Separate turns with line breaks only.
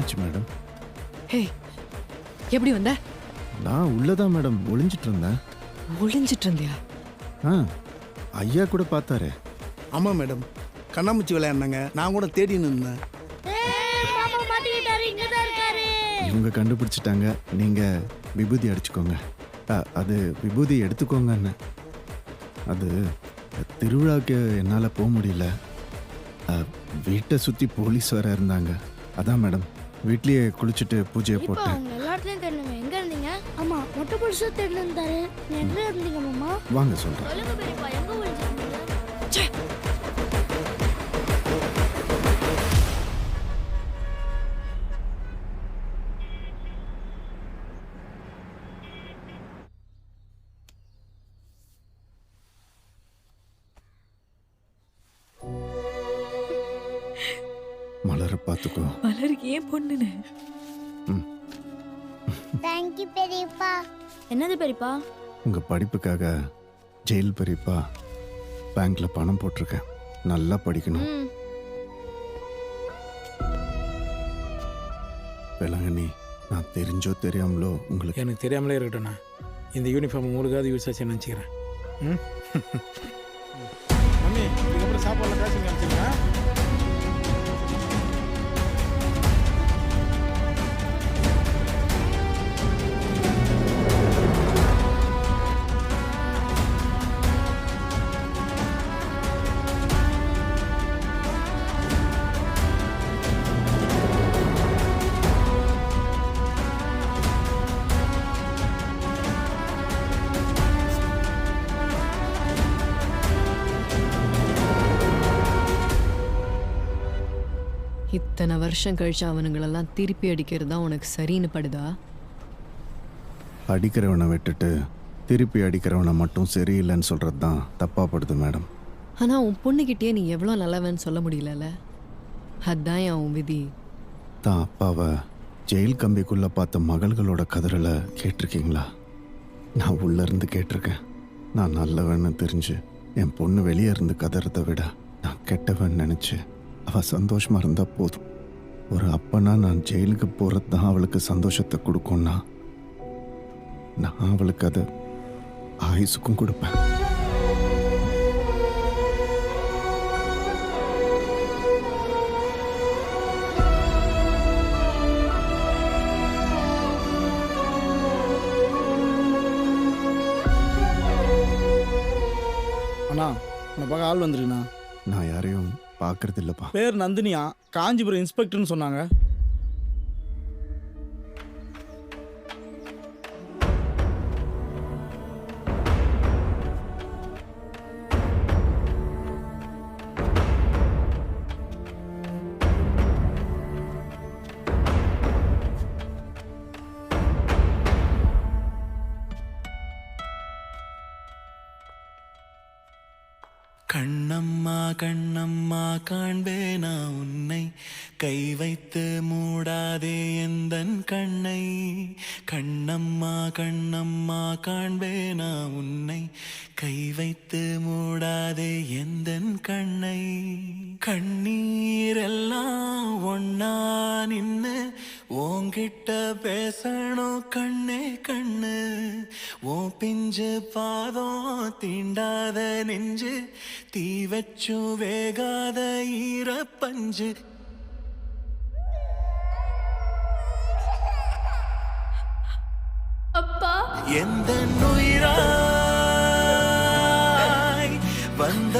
ஆயிடுச்சு மேடம்.
ஹே, எப்படி வந்த?
நான் உள்ளதான் மேடம் ஒளிஞ்சிட்டு இருந்தேன்.
ஒளிஞ்சிட்டு இருந்தியா?
ஆ, ஐயா கூட பார்த்தாரே.
ஆமாம் மேடம், கண்ணாமூச்சி விளையாடினாங்க. நான் கூட தேடின்னு இருந்தேன்.
இவங்க கண்டுபிடிச்சிட்டாங்க. நீங்க விபூதி அடிச்சுக்கோங்க. அது விபூதி எடுத்துக்கோங்கன்னு. அது திருவிழாவுக்கு என்னால் போக முடியல. வீட்டை சுற்றி போலீஸ் வேற இருந்தாங்க. அதான் மேடம் வீட்லயே குளிச்சுட்டு பூஜையை போட்டேன்.
அவங்க எல்லாத்துலயும் தேடணுமே. எங்க இருந்தீங்க? ஆமா, மொட்டை புடிச்சு தேடி இருந்தாரு. எங்க இருந்தீங்க மாமா?
வாங்க சொல்றேன்.
சொல்லுங்க பெரியப்பா, எங்க ஒளிஞ்சிருந்தீங்க?
மலரை பார்த்துக்கோ.
மலருக்கு ஏன் பொண்ணுன்னு?
தேங்க் யூ பெரியப்பா. என்னது பெரியப்பா?
உங்க படிப்புக்காக ஜெயில் பெரியப்பா பேங்க்ல பணம் போட்டிருக்கேன். நல்லா படிக்கணும். வேளாங்கண்ணி, நான் தெரிஞ்சோ தெரியாமலோ உங்களுக்கு
எனக்கு தெரியாமலே இருக்கட்டும்ண்ணா. இந்த யூனிஃபார்ம் உங்களுக்காவது யூஸ் ஆச்சு நினச்சிக்கிறேன். ம் மம்மி, இதுக்கப்புறம் சாப்பாடுலாம் பேச நினச்சிங்களா?
இத்தனை வருஷம் கழிச்சு அவனுங்களெல்லாம் திருப்பி அடிக்கிறது தான் உனக்கு சரின்னு படுதா?
அடிக்கிறவனை விட்டுட்டு திருப்பி அடிக்கிறவனை மட்டும் சரியில்லைன்னு சொல்கிறது தான் தப்பாக படுது மேடம்.
ஆனால் உன் பொண்ணுக்கிட்டே நீ எவ்வளோ நல்லவன்னு சொல்ல முடியலல்ல. அதான் உன் விதி.
தான் அப்பாவை ஜெயில் கம்பிக்குள்ளே பார்த்த மகள்களோட கதறலை கேட்டிருக்கீங்களா? நான் உள்ளேருந்து கேட்டிருக்கேன். நான் நல்லவன்னு தெரிஞ்சு என் பொண்ணு வெளியே இருந்து கதறதை விட நான் கெட்டவன் நினச்சி அவள் சந்தோஷமாக இருந்தால் போதும். ஒரு அப்பனா நான் ஜெயிலுக்கு போகிறது தான் அவளுக்கு சந்தோஷத்தை கொடுக்கும்னா நான் அவளுக்கு அதை ஆயுசுக்கும் கொடுப்பேன்.
அண்ணா, உன்னை பார்க்க ஆள் வந்துருக்குண்ணா.
நான் யாரையும் பார்க்கறது இல்லைப்பா.
பேர் நந்தினியா, காஞ்சிபுரம் இன்ஸ்பெக்டர்னு சொன்னாங்க.
கண்ணம்மா கண்ணம்மா காண்பேனா உன்னை, கை வைத்து மூடாதே எந்தன் கண்ணை. கண்ணம்மா கண்ணம்மா காண்பேனா உன்னை, கை வைத்து மூடாதே எந்தன் கண்ணை. கண்ணீரெல்லாம் ஒன்னா நின்னு உன்கிட்ட பேசணும் கண்ணே கண்ணு. ஓ பிஞ்சு பாதம் தீண்டாத நெஞ்சு, தீ வச்சு வேகாத ஈரப்பஞ்சு.
அப்பா,
எந்த உயிராய் வந்த